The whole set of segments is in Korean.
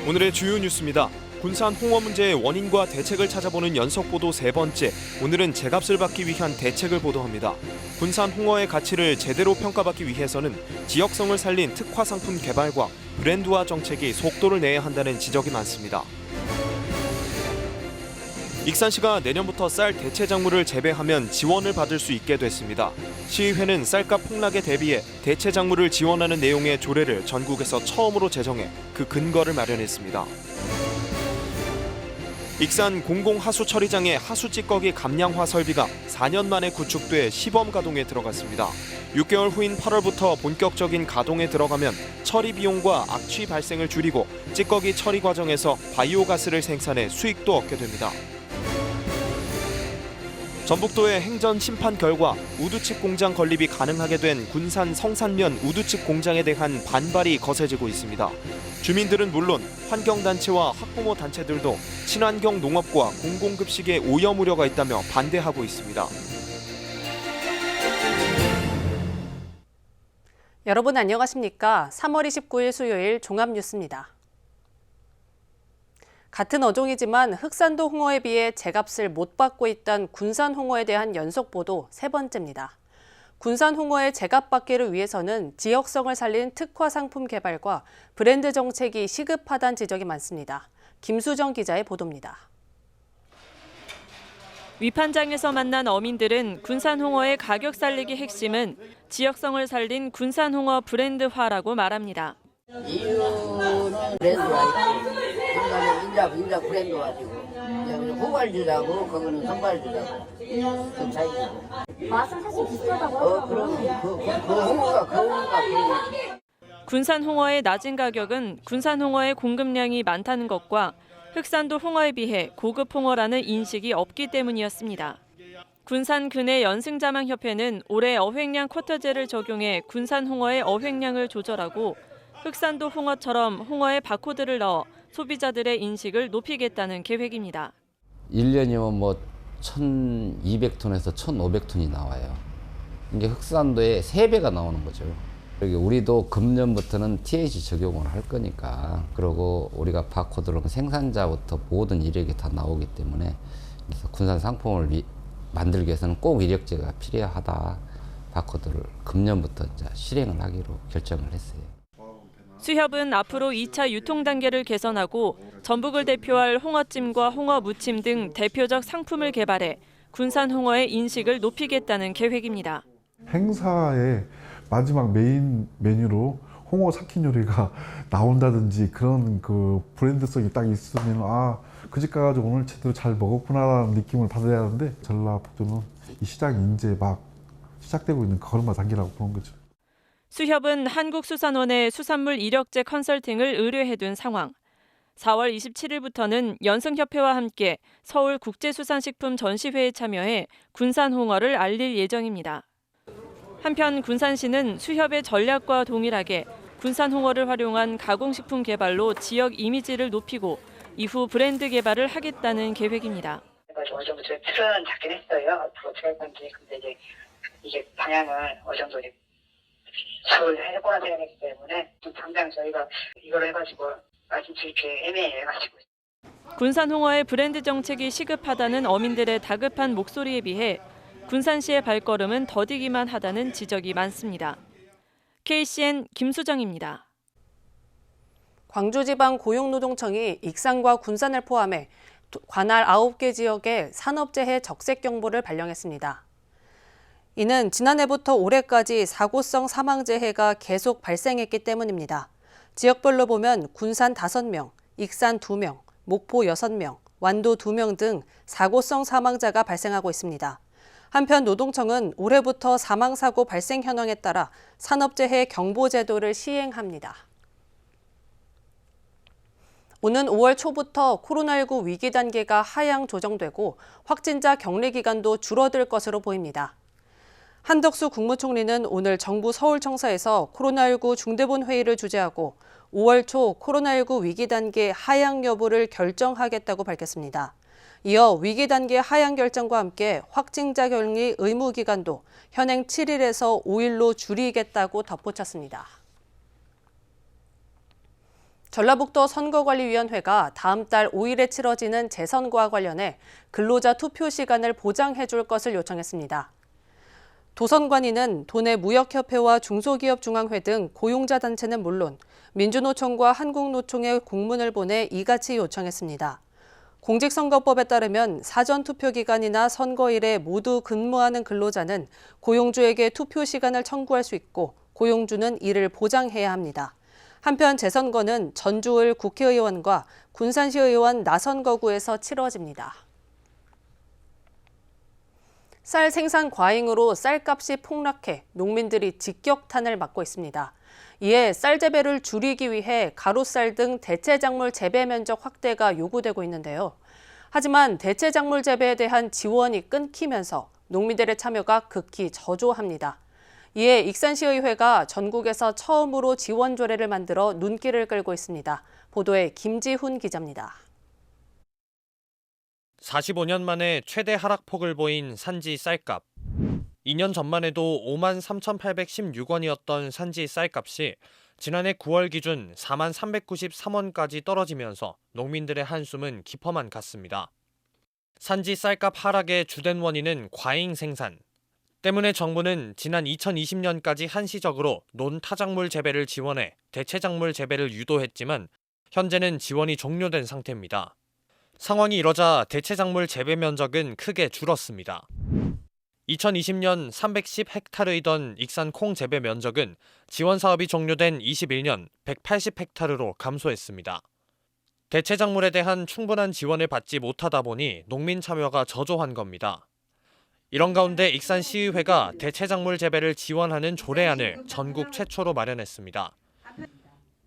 오늘의 주요 뉴스입니다. 군산 홍어 문제의 원인과 대책을 찾아보는 연속보도 세 번째, 오늘은 제값을 받기 위한 대책을 보도합니다. 군산 홍어의 가치를 제대로 평가받기 위해서는 지역성을 살린 특화 상품 개발과 브랜드화 정책이 속도를 내야 한다는 지적이 많습니다. 익산시가 내년부터 쌀 대체 작물을 재배하면 지원을 받을 수 있게 됐습니다. 시의회는 쌀값 폭락에 대비해 대체 작물을 지원하는 내용의 조례를 전국에서 처음으로 제정해 그 근거를 마련했습니다. 익산 공공하수처리장의 하수 찌꺼기 감량화 설비가 4년 만에 구축돼 시범 가동에 들어갔습니다. 6개월 후인 8월부터 본격적인 가동에 들어가면 처리 비용과 악취 발생을 줄이고 찌꺼기 처리 과정에서 바이오가스를 생산해 수익도 얻게 됩니다. 전북도의 행전 심판 결과 우두칩 공장 건립이 가능하게 된 군산 성산면 우두칩 공장에 대한 반발이 거세지고 있습니다. 주민들은 물론 환경단체와 학부모 단체들도 친환경 농업과 공공급식에 오염 우려가 있다며 반대하고 있습니다. 여러분 안녕하십니까? 3월 29일 수요일 종합뉴스입니다. 같은 어종이지만 흑산도 홍어에 비해 제값을 못 받고 있던 군산 홍어에 대한 연속 보도 세 번째입니다. 군산 홍어의 제값 받기를 위해서는 지역성을 살린 특화 상품 개발과 브랜드 정책이 시급하다는 지적이 많습니다. 김수정 기자의 보도입니다. 위판장에서 만난 어민들은 군산 홍어의 가격 살리기 핵심은 지역성을 살린 군산 홍어 브랜드화라고 말합니다. 이유는 브랜드화이고 인자 브랜드 가지고 후발주자고 그거는 선발주자고 그 차이고 맛은 사실 비슷하다고 하더라고요. 그 홍어가 군산 홍어의 낮은 가격은 군산 홍어의 공급량이 많다는 것과 흑산도 홍어에 비해 고급 홍어라는 인식이 없기 때문이었습니다. 군산 근해 연승자망협회는 올해 어획량 쿼터제를 적용해 군산 홍어의 어획량을 조절하고 흑산도 홍어처럼 홍어에 바코드를 넣어 소비자들의 인식을 높이겠다는 계획입니다. 1년이면 뭐 1,200톤에서 1,500톤이 나와요. 이게 흑산도의 3배가 나오는 거죠. 우리도 금년부터는 TH 적용을 할 거니까, 그리고 우리가 바코드로 생산자부터 모든 이력이 다 나오기 때문에 그래서 군산 상품을 만들기 위해서는 꼭 이력제가 필요하다. 바코드를 금년부터 실행을 하기로 결정을 했어요. 수협은 앞으로 2차 유통 단계를 개선하고 전북을 대표할 홍어찜과 홍어 무침 등 대표적 상품을 개발해 군산 홍어의 인식을 높이겠다는 계획입니다. 행사의 마지막 메인 메뉴로 홍어 삭힌 요리가 나온다든지 그런 그 브랜드성이 딱 있으면 그 집 가가지고 오늘 제대로 잘 먹었구나라는 느낌을 받아야 하는데 전라북도는 이 시장이 이제 막 시작되고 있는 걸음마 단계라고 보는 거죠. 수협은 한국수산원에 수산물 이력제 컨설팅을 의뢰해둔 상황. 4월 27일부터는 연승협회와 함께 서울 국제수산식품 전시회에 참여해 군산 홍어를 알릴 예정입니다. 한편 군산시는 수협의 전략과 동일하게 군산 홍어를 활용한 가공식품 개발로 지역 이미지를 높이고 이후 브랜드 개발을 하겠다는 계획입니다. 어느 정도 틀은 잡긴 했어요. 앞으로 어떻게 할 건지. 근데 이제 방향을 어느 정도 수를 해보라 생각했기 때문에 당장 저희가 이걸 해가지고 아직 이렇게 애매해가지고. 군산 홍어의 브랜드 정책이 시급하다는 어민들의 다급한 목소리에 비해 군산시의 발걸음은 더디기만 하다는 지적이 많습니다. KCN 김수정입니다. 광주지방고용노동청이 익산과 군산을 포함해 관할 9개 지역에 산업재해 적색경보를 발령했습니다. 이는 지난해부터 올해까지 사고성 사망재해가 계속 발생했기 때문입니다. 지역별로 보면 군산 5명, 익산 2명, 목포 6명, 완도 2명 등 사고성 사망자가 발생하고 있습니다. 한편 노동청은 올해부터 사망사고 발생 현황에 따라 산업재해 경보제도를 시행합니다. 오는 5월 초부터 코로나19 위기 단계가 하향 조정되고 확진자 격리 기간도 줄어들 것으로 보입니다. 한덕수 국무총리는 오늘 정부 서울청사에서 코로나19 중대본 회의를 주재하고 5월 초 코로나19 위기 단계 하향 여부를 결정하겠다고 밝혔습니다. 이어 위기 단계 하향 결정과 함께 확진자 격리 의무 기간도 현행 7일에서 5일로 줄이겠다고 덧붙였습니다. 전라북도 선거관리위원회가 다음 달 5일에 치러지는 재선과 관련해 근로자 투표 시간을 보장해 줄 것을 요청했습니다. 도선관위는 도내 무역협회와 중소기업중앙회 등 고용자 단체는 물론 민주노총과 한국노총에 공문을 보내 이같이 요청했습니다. 공직선거법에 따르면 사전투표기간이나 선거일에 모두 근무하는 근로자는 고용주에게 투표 시간을 청구할 수 있고 고용주는 이를 보장해야 합니다. 한편 재선거는 전주을 국회의원과 군산시의원 나선거구에서 치러집니다. 쌀 생산 과잉으로 쌀값이 폭락해 농민들이 직격탄을 맞고 있습니다. 이에 쌀 재배를 줄이기 위해 가루쌀 등 대체작물 재배 면적 확대가 요구되고 있는데요. 하지만 대체작물 재배에 대한 지원이 끊기면서 농민들의 참여가 극히 저조합니다. 이에 익산시의회가 전국에서 처음으로 지원 조례를 만들어 눈길을 끌고 있습니다. 보도에 김지훈 기자입니다. 45년 만에 최대 하락폭을 보인 산지 쌀값. 2년 전만 해도 53,816원이었던 산지 쌀값이 지난해 9월 기준 43,393원까지 떨어지면서 농민들의 한숨은 깊어만 갔습니다. 산지 쌀값 하락의 주된 원인은 과잉 생산 때문에 정부는 지난 2020년까지 한시적으로 논타작물 재배를 지원해 대체작물 재배를 유도했지만 현재는 지원이 종료된 상태입니다. 상황이 이러자 대체작물 재배 면적은 크게 줄었습니다. 2020년 310헥타르이던 익산 콩 재배 면적은 지원 사업이 종료된 21년 180헥타르로 감소했습니다. 대체작물에 대한 충분한 지원을 받지 못하다 보니 농민 참여가 저조한 겁니다. 이런 가운데 익산시의회가 대체작물 재배를 지원하는 조례안을 전국 최초로 마련했습니다.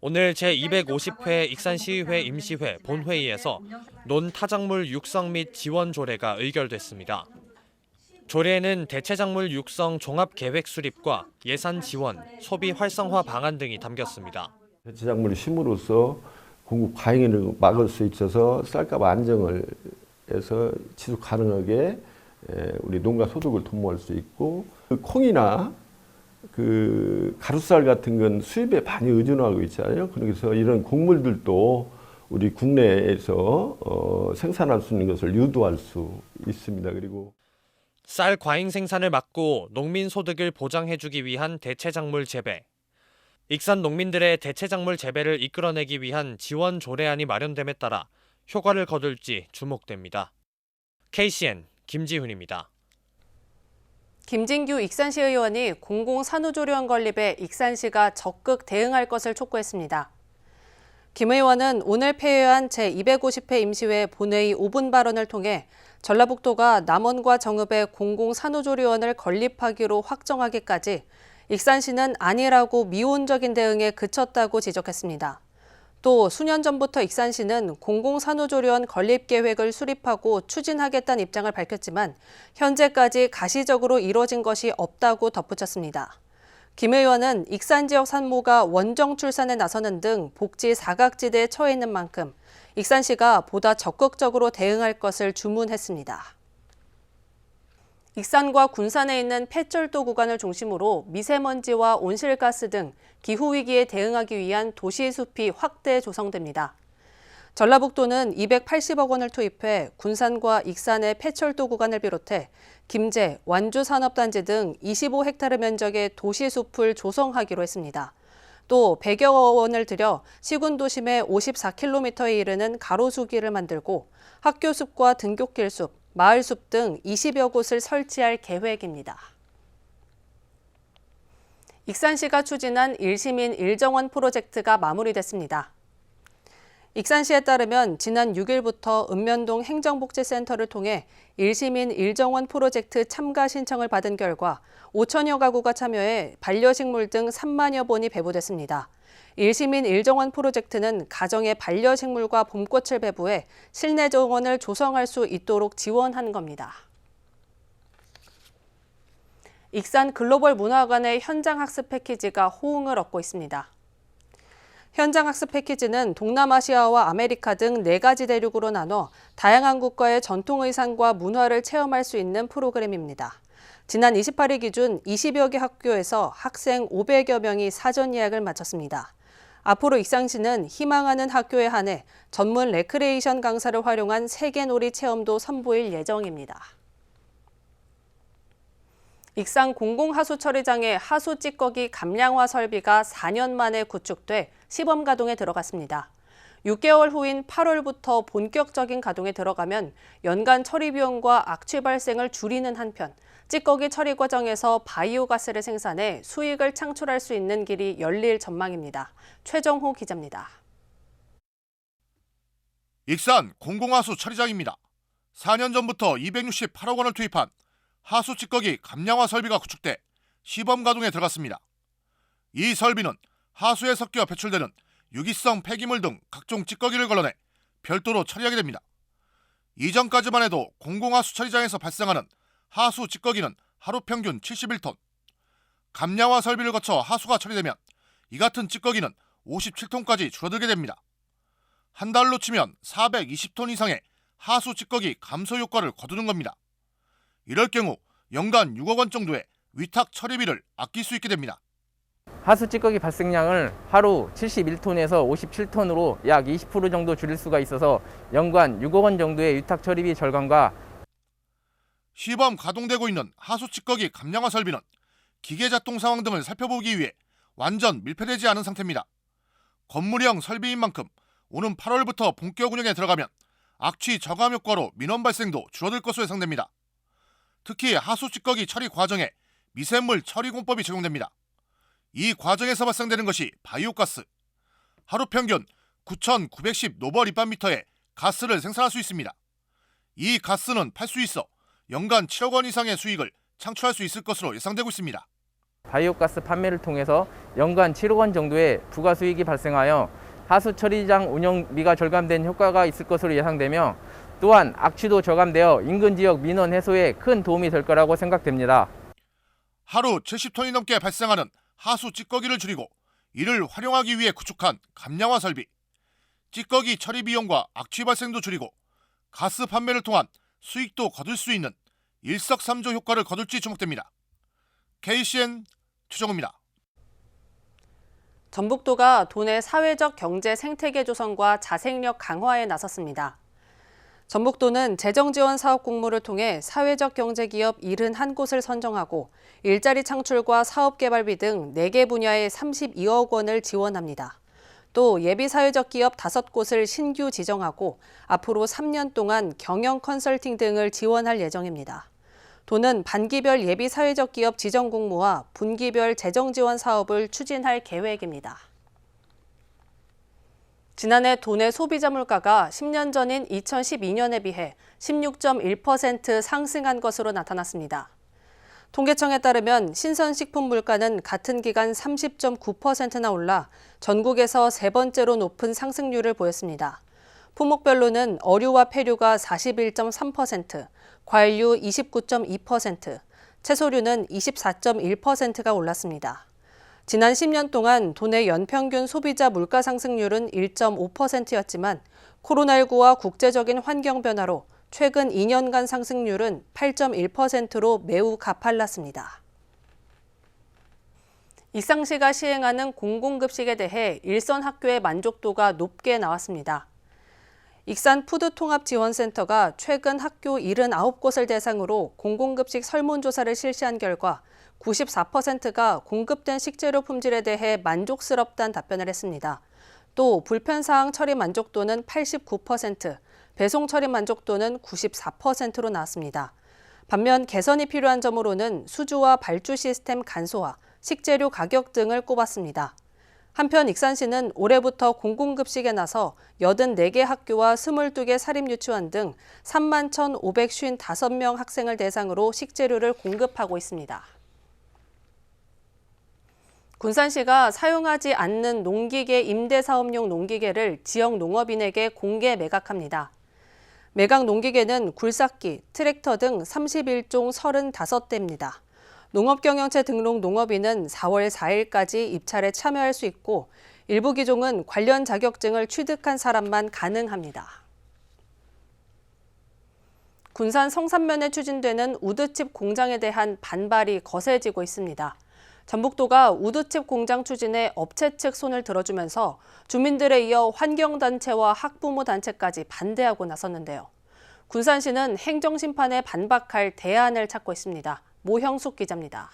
오늘 제250회 익산시의회 임시회 본회의에서 논타작물 육성 및 지원 조례가 의결됐습니다. 조례에는 대체작물 육성 종합계획 수립과 예산 지원, 소비 활성화 방안 등이 담겼습니다. 대체작물을 심으로써 공급 과잉을 막을 수 있어서 쌀값 안정을 해서 지속 가능하게 우리 농가 소득을 도모할 수 있고, 콩이나 가루쌀 같은 건 수입에 많이 의존하고 있잖아요. 그래서 이런 곡물들도 우리 국내에서 생산할 수 있는 것을 유도할 수 있습니다. 그리고 쌀 과잉 생산을 막고 농민 소득을 보장해주기 위한 대체작물 재배. 익산 농민들의 대체작물 재배를 이끌어내기 위한 지원 조례안이 마련됨에 따라 효과를 거둘지 주목됩니다. KCN 김지훈입니다. 김진규 익산시 의원이 공공산후조리원 건립에 익산시가 적극 대응할 것을 촉구했습니다. 김 의원은 오늘 폐회한 제250회 임시회 본회의 5분 발언을 통해 전라북도가 남원과 정읍에 공공산후조리원을 건립하기로 확정하기까지 익산시는 아니라고 미온적인 대응에 그쳤다고 지적했습니다. 또 수년 전부터 익산시는 공공산후조리원 건립 계획을 수립하고 추진하겠다는 입장을 밝혔지만 현재까지 가시적으로 이뤄진 것이 없다고 덧붙였습니다. 김 의원은 익산 지역 산모가 원정 출산에 나서는 등 복지 사각지대에 처해 있는 만큼 익산시가 보다 적극적으로 대응할 것을 주문했습니다. 익산과 군산에 있는 폐철도 구간을 중심으로 미세먼지와 온실가스 등 기후위기에 대응하기 위한 도시숲이 확대 조성됩니다. 전라북도는 280억 원을 투입해 군산과 익산의 폐철도 구간을 비롯해 김제, 완주산업단지 등 25헥타르 면적의 도시숲을 조성하기로 했습니다. 또 100여 원을 들여 시군도심의 54km에 이르는 가로수길을 만들고 학교숲과 등굣길숲, 마을숲 등 20여 곳을 설치할 계획입니다. 익산시가 추진한 일시민 일정원 프로젝트가 마무리됐습니다. 익산시에 따르면 지난 6일부터 읍면동 행정복지센터를 통해 일시민 일정원 프로젝트 참가 신청을 받은 결과 5천여 가구가 참여해 반려식물 등 3만여 본이 배부됐습니다. 일시민 일정원 프로젝트는 가정에 반려식물과 봄꽃을 배부해 실내 정원을 조성할 수 있도록 지원한 겁니다. 익산 글로벌 문화관의 현장학습 패키지가 호응을 얻고 있습니다. 현장학습 패키지는 동남아시아와 아메리카 등 4가지 대륙으로 나눠 다양한 국가의 전통의상과 문화를 체험할 수 있는 프로그램입니다. 지난 28일 기준 20여 개 학교에서 학생 500여 명이 사전 예약을 마쳤습니다. 앞으로 익산시는 희망하는 학교에 한해 전문 레크레이션 강사를 활용한 세계놀이 체험도 선보일 예정입니다. 익산 공공하수처리장의 하수 찌꺼기 감량화 설비가 4년 만에 구축돼 시범 가동에 들어갔습니다. 6개월 후인 8월부터 본격적인 가동에 들어가면 연간 처리 비용과 악취 발생을 줄이는 한편 찌꺼기 처리 과정에서 바이오가스를 생산해 수익을 창출할 수 있는 길이 열릴 전망입니다. 최정호 기자입니다. 익산 공공하수 처리장입니다. 4년 전부터 268억 원을 투입한 하수 찌꺼기 감량화 설비가 구축돼 시범 가동에 들어갔습니다. 이 설비는 하수에 섞여 배출되는 유기성 폐기물 등 각종 찌꺼기를 걸러내 별도로 처리하게 됩니다. 이전까지만 해도 공공하수 처리장에서 발생하는 하수 찌꺼기는 하루 평균 71톤. 감량화 설비를 거쳐 하수가 처리되면 이 같은 찌꺼기는 57톤까지 줄어들게 됩니다. 한 달로 치면 420톤 이상의 하수 찌꺼기 감소 효과를 거두는 겁니다. 이럴 경우 연간 6억 원 정도의 위탁 처리비를 아낄 수 있게 됩니다. 하수 찌꺼기 발생량을 하루 71톤에서 57톤으로 약 20% 정도 줄일 수가 있어서 연간 6억 원 정도의 위탁 처리비 절감과 시범 가동되고 있는 하수 찌꺼기 감량화 설비는 기계 작동 상황 등을 살펴보기 위해 완전 밀폐되지 않은 상태입니다. 건물형 설비인 만큼 오는 8월부터 본격 운영에 들어가면 악취 저감 효과로 민원 발생도 줄어들 것으로 예상됩니다. 특히 하수 찌꺼기 처리 과정에 미생물 처리 공법이 적용됩니다. 이 과정에서 발생되는 것이 바이오가스. 하루 평균 9,910 노벌立方미터의 가스를 생산할 수 있습니다. 이 가스는 팔 수 있어 연간 7억 원 이상의 수익을 창출할 수 있을 것으로 예상되고 있습니다. 바이오가스 판매를 통해서 연간 7억 원 정도의 부가 수익이 발생하여 하수 처리장 운영비가 절감된 효과가 있을 것으로 예상되며 또한 악취도 저감되어 인근 지역 민원 해소에 큰 도움이 될 거라고 생각됩니다. 하루 70톤이 넘게 발생하는 하수 찌꺼기를 줄이고 이를 활용하기 위해 구축한 감량화 설비. 찌꺼기 처리 비용과 악취 발생도 줄이고 가스 판매를 통한 수익도 거둘 수 있는 일석삼조 효과를 거둘지 주목됩니다. KCN 최정우입니다. 전북도가 도내 사회적 경제 생태계 조성과 자생력 강화에 나섰습니다. 전북도는 재정지원 사업 공모를 통해 사회적 경제기업 71곳을 선정하고 일자리 창출과 사업개발비 등 4개 분야에 32억 원을 지원합니다. 또 예비사회적 기업 5곳을 신규 지정하고 앞으로 3년 동안 경영 컨설팅 등을 지원할 예정입니다. 도는 반기별 예비사회적 기업 지정 공모와 분기별 재정지원 사업을 추진할 계획입니다. 지난해 도내 소비자 물가가 10년 전인 2012년에 비해 16.1% 상승한 것으로 나타났습니다. 통계청에 따르면 신선식품 물가는 같은 기간 30.9%나 올라 전국에서 세 번째로 높은 상승률을 보였습니다. 품목별로는 어류와 폐류가 41.3%, 과일류 29.2%, 채소류는 24.1%가 올랐습니다. 지난 10년 동안 도내 연평균 소비자 물가 상승률은 1.5%였지만 코로나19와 국제적인 환경 변화로 최근 2년간 상승률은 8.1%로 매우 가팔랐습니다. 익산시가 시행하는 공공급식에 대해 일선 학교의 만족도가 높게 나왔습니다. 익산 푸드통합지원센터가 최근 학교 79곳을 대상으로 공공급식 설문조사를 실시한 결과 94%가 공급된 식재료 품질에 대해 만족스럽다는 답변을 했습니다. 또 불편사항 처리 만족도는 89%, 배송 처리 만족도는 94%로 나왔습니다. 반면 개선이 필요한 점으로는 수주와 발주 시스템 간소화, 식재료 가격 등을 꼽았습니다. 한편 익산시는 올해부터 공공급식에 나서 84개 학교와 22개 사립유치원 등 31,555명 학생을 대상으로 식재료를 공급하고 있습니다. 군산시가 사용하지 않는 농기계 임대사업용 농기계를 지역 농업인에게 공개 매각합니다. 매각 농기계는 굴삭기, 트랙터 등 31종 35대입니다. 농업경영체 등록 농업인은 4월 4일까지 입찰에 참여할 수 있고 일부 기종은 관련 자격증을 취득한 사람만 가능합니다. 군산 성산면에 추진되는 우드칩 공장에 대한 반발이 거세지고 있습니다. 전북도가 우드칩 공장 추진에 업체 측 손을 들어주면서 주민들에 이어 환경단체와 학부모 단체까지 반대하고 나섰는데요. 군산시는 행정심판에 반박할 대안을 찾고 있습니다. 모형숙 기자입니다.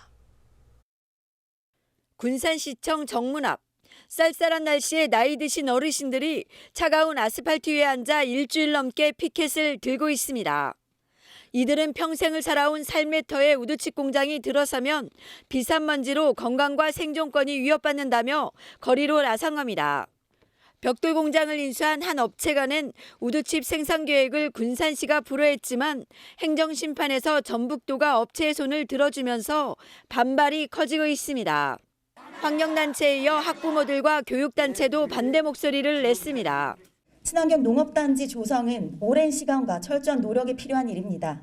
군산시청 정문 앞. 쌀쌀한 날씨에 나이 드신 어르신들이 차가운 아스팔트 위에 앉아 일주일 넘게 피켓을 들고 있습니다. 이들은 평생을 살아온 삶의 터에 우드칩 공장이 들어서면 비산먼지로 건강과 생존권이 위협받는다며 거리로 나선 벽돌 공장을 인수한 한 업체가 낸 우드칩 생산 계획을 군산시가 불허했지만 행정심판에서 전북도가 업체의 손을 들어주면서 반발이 커지고 있습니다. 환경단체에 이어 학부모들과 교육단체도 반대 목소리를 냈습니다. 친환경 농업단지 조성은 오랜 시간과 철저한 노력이 필요한 일입니다.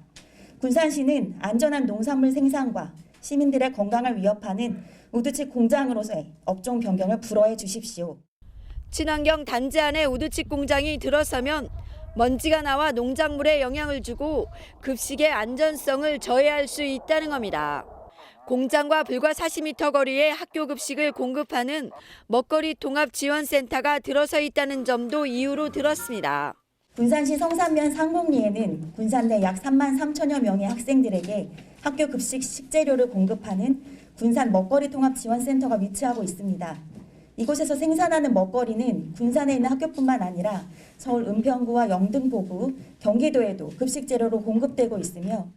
군산시는 안전한 농산물 생산과 시민들의 건강을 위협하는 우드칩 공장으로서의 업종 변경을 불허해 주십시오. 친환경 단지 안에 우드칩 공장이 들어서면 먼지가 나와 농작물에 영향을 주고 급식의 안전성을 저해할 수 있다는 겁니다. 공장과 불과 40m 거리에 학교 급식을 공급하는 먹거리 통합 지원센터가 들어서 있다는 점도 이유로 들었습니다. 군산시 성산면 상곡리에는 군산 내 약 3만 3천여 명의 학생들에게 학교 급식 식재료를 공급하는 군산 먹거리 통합 지원센터가 위치하고 있습니다. 이곳에서 생산하는 먹거리는 군산에 있는 학교뿐만 아니라 서울 은평구와 영등포구, 경기도에도 급식 재료로 공급되고 있으며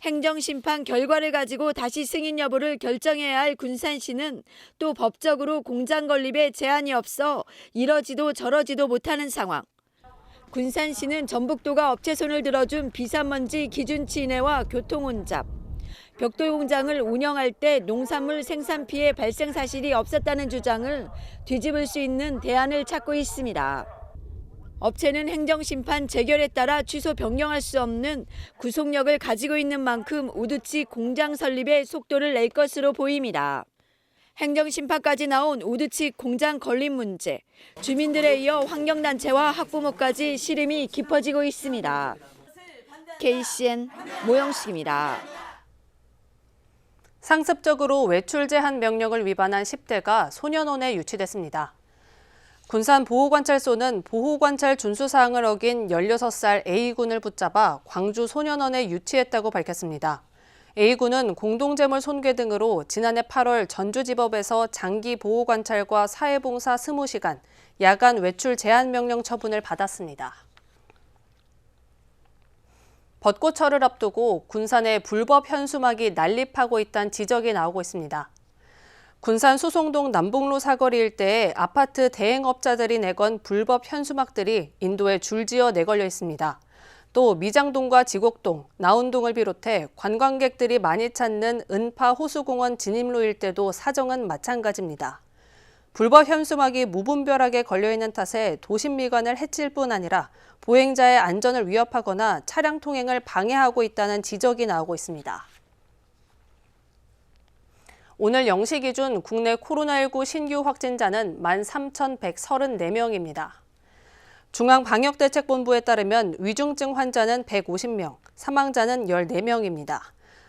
행정심판 결과를 가지고 다시 승인 여부를 결정해야 할 군산시는 또 법적으로 공장 건립에 제한이 없어 이러지도 저러지도 못하는 상황. 군산시는 전북도가 업체 손을 들어준 비산먼지 기준치 인하와 교통 혼잡, 벽돌 공장을 운영할 때 농산물 생산 피해 발생 사실이 없었다는 주장을 뒤집을 수 있는 대안을 찾고 있습니다. 업체는 행정심판 재결에 따라 취소 변경할 수 없는 구속력을 가지고 있는 만큼 우드칩 공장 설립에 속도를 낼 것으로 보입니다. 행정심판까지 나온 우드칩 공장 건립 문제, 주민들에 이어 환경단체와 학부모까지 시름이 깊어지고 있습니다. KCN 모영숙입니다. 상습적으로 외출 제한 명령을 위반한 10대가 소년원에 유치됐습니다. 군산 보호관찰소는 보호관찰 준수사항을 어긴 16살 A군을 붙잡아 광주 소년원에 유치했다고 밝혔습니다. A군은 공동재물 손괴 등으로 지난해 8월 전주지법에서 장기 보호관찰과 사회봉사 20시간, 야간 외출 제한 명령 처분을 받았습니다. 벚꽃철을 앞두고 군산에 불법 현수막이 난립하고 있다는 지적이 나오고 있습니다. 군산 수송동 남북로 사거리 일대에 아파트 대행업자들이 내건 불법 현수막들이 인도에 줄지어 내걸려 있습니다. 또 미장동과 지곡동, 나운동을 비롯해 관광객들이 많이 찾는 은파 호수공원 진입로 일대도 사정은 마찬가지입니다. 불법 현수막이 무분별하게 걸려있는 탓에 도심 미관을 해칠 뿐 아니라 보행자의 안전을 위협하거나 차량 통행을 방해하고 있다는 지적이 나오고 있습니다. 오늘 0시 기준 국내 코로나19 신규 확진자는 13,134명입니다. 중앙방역대책본부에 따르면 위중증 환자는 150명, 사망자는 14명입니다.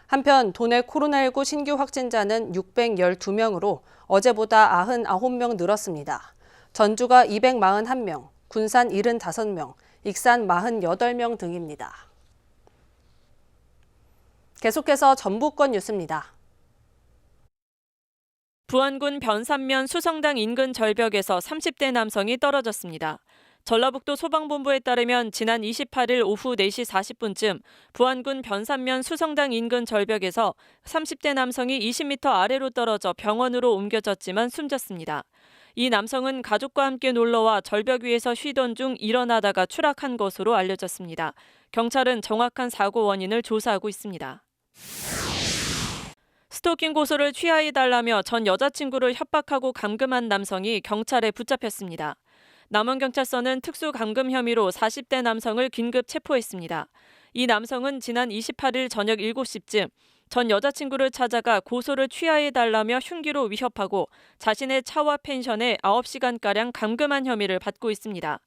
한편 도내 코로나19 신규 확진자는 612명으로 어제보다 99명 늘었습니다. 전주가 241명, 군산 75명, 익산 48명 등입니다. 계속해서 전북권 뉴스입니다. 부안군 변산면 수성당 인근 절벽에서 30대 남성이 떨어졌습니다. 전라북도 소방본부에 따르면 지난 28일 오후 4시 40분쯤 부안군 변산면 수성당 인근 절벽에서 30대 남성이 20m 아래로 떨어져 병원으로 옮겨졌지만 숨졌습니다. 이 남성은 가족과 함께 놀러와 절벽 위에서 쉬던 중 일어나다가 추락한 것으로 알려졌습니다. 경찰은 정확한 사고 원인을 조사하고 있습니다. 스토킹 고소를 취하해달라며 전 여자친구를 협박하고 감금한 남성이 경찰에 붙잡혔습니다. 남원경찰서는 특수감금 혐의로 40대 남성을 긴급 체포했습니다. 이 남성은 지난 28일 저녁 7시쯤 전 여자친구를 찾아가 고소를 취하해달라며 흉기로 위협하고 자신의 차와 펜션에 9시간가량 감금한 혐의를 받고 있습니다.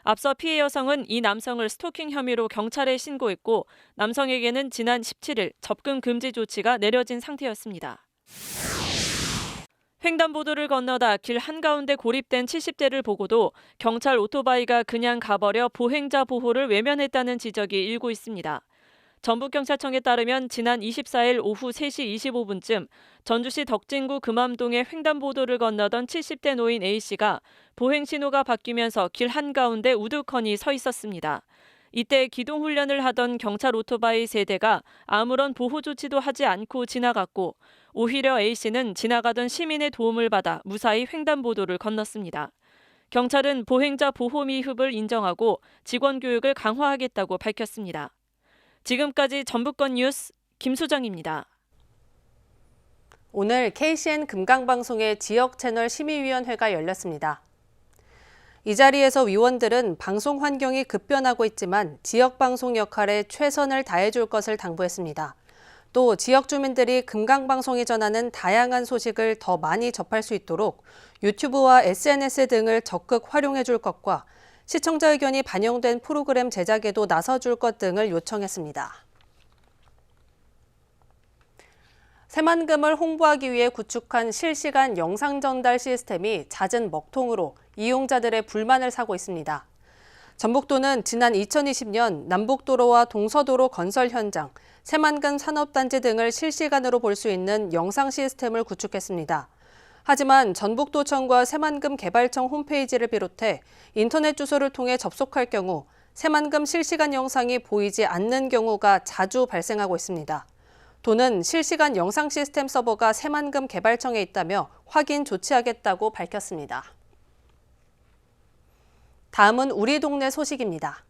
앞서 피해 여성은 이 남성을 스토킹 혐의로 경찰에 신고했고 남성에게는 지난 17일 접근 금지 조치가 내려진 상태였습니다. 횡단보도를 건너다 길 한가운데 고립된 70대를 보고도 경찰 오토바이가 그냥 가버려 보행자 보호를 외면했다는 지적이 일고 있습니다. 전북경찰청에 따르면 지난 24일 오후 3시 25분쯤 전주시 덕진구 금암동의 횡단보도를 건너던 70대 노인 A씨가 보행신호가 바뀌면서 길 한가운데 우두커니 서 있었습니다. 이때 기동훈련을 하던 경찰 오토바이 3대가 아무런 보호 조치도 하지 않고 지나갔고 오히려 A씨는 지나가던 시민의 도움을 받아 무사히 횡단보도를 건넜습니다. 경찰은 보행자 보호 미흡을 인정하고 직원 교육을 강화하겠다고 밝혔습니다. 지금까지 전북권 뉴스 김수정입니다. 오늘 KCN 금강방송의 지역채널 심의위원회가 열렸습니다. 이 자리에서 위원들은 방송 환경이 급변하고 있지만 지역방송 역할에 최선을 다해줄 것을 당부했습니다. 또 지역 주민들이 금강방송이 전하는 다양한 소식을 더 많이 접할 수 있도록 유튜브와 SNS 등을 적극 활용해 줄 것과 시청자 의견이 반영된 프로그램 제작에도 나서줄 것 등을 요청했습니다. 새만금을 홍보하기 위해 구축한 실시간 영상 전달 시스템이 잦은 먹통으로 이용자들의 불만을 사고 있습니다. 전북도는 지난 2020년 남북도로와 동서도로 건설 현장, 새만금 산업단지 등을 실시간으로 볼 수 있는 영상 시스템을 구축했습니다. 하지만 전북도청과 새만금 개발청 홈페이지를 비롯해 인터넷 주소를 통해 접속할 경우 새만금 실시간 영상이 보이지 않는 경우가 자주 발생하고 있습니다. 도는 실시간 영상 시스템 서버가 새만금 개발청에 있다며 확인 조치하겠다고 밝혔습니다. 다음은 우리 동네 소식입니다.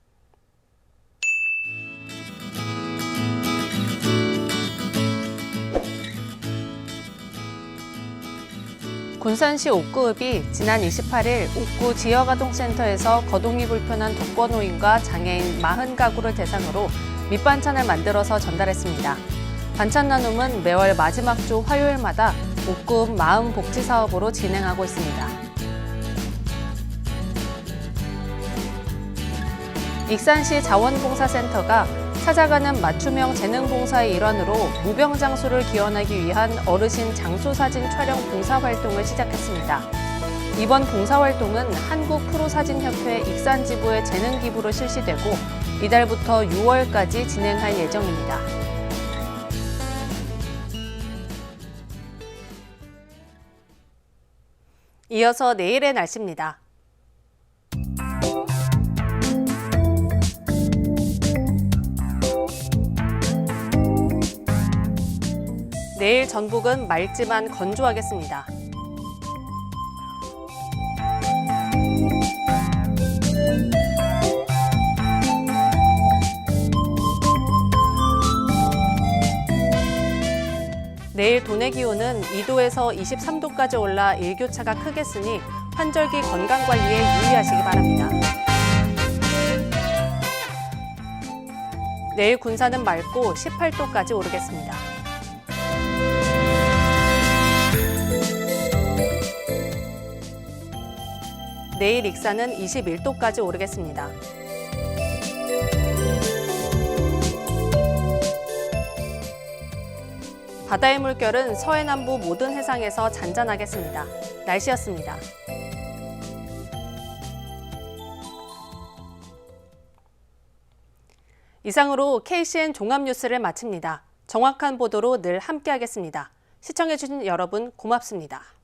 군산시 옥구읍이 지난 28일 옥구 지역아동센터에서 거동이 불편한 독거노인과 장애인 40가구를 대상으로 밑반찬을 만들어서 전달했습니다. 반찬 나눔은 매월 마지막 주 화요일마다 옥구읍 마음복지사업으로 진행하고 있습니다. 익산시 자원봉사센터가 찾아가는 맞춤형 재능봉사의 일환으로 무병장수를 기원하기 위한 어르신 장수사진 촬영 봉사활동을 시작했습니다. 이번 봉사활동은 한국프로사진협회 익산지부의 재능기부로 실시되고 이달부터 6월까지 진행할 예정입니다. 이어서 내일의 날씨입니다. 내일 전북은 맑지만 건조하겠습니다. 내일 도내 기온은 2도에서 23도까지 올라 일교차가 크겠으니 환절기 건강관리에 유의하시기 바랍니다. 내일 군산은 맑고 18도까지 오르겠습니다. 내일 익산은 21도까지 오르겠습니다. 바다의 물결은 서해남부 모든 해상에서 잔잔하겠습니다. 날씨였습니다. 이상으로 KCN 종합뉴스를 마칩니다. 정확한 보도로 늘 함께하겠습니다. 시청해주신 여러분 고맙습니다.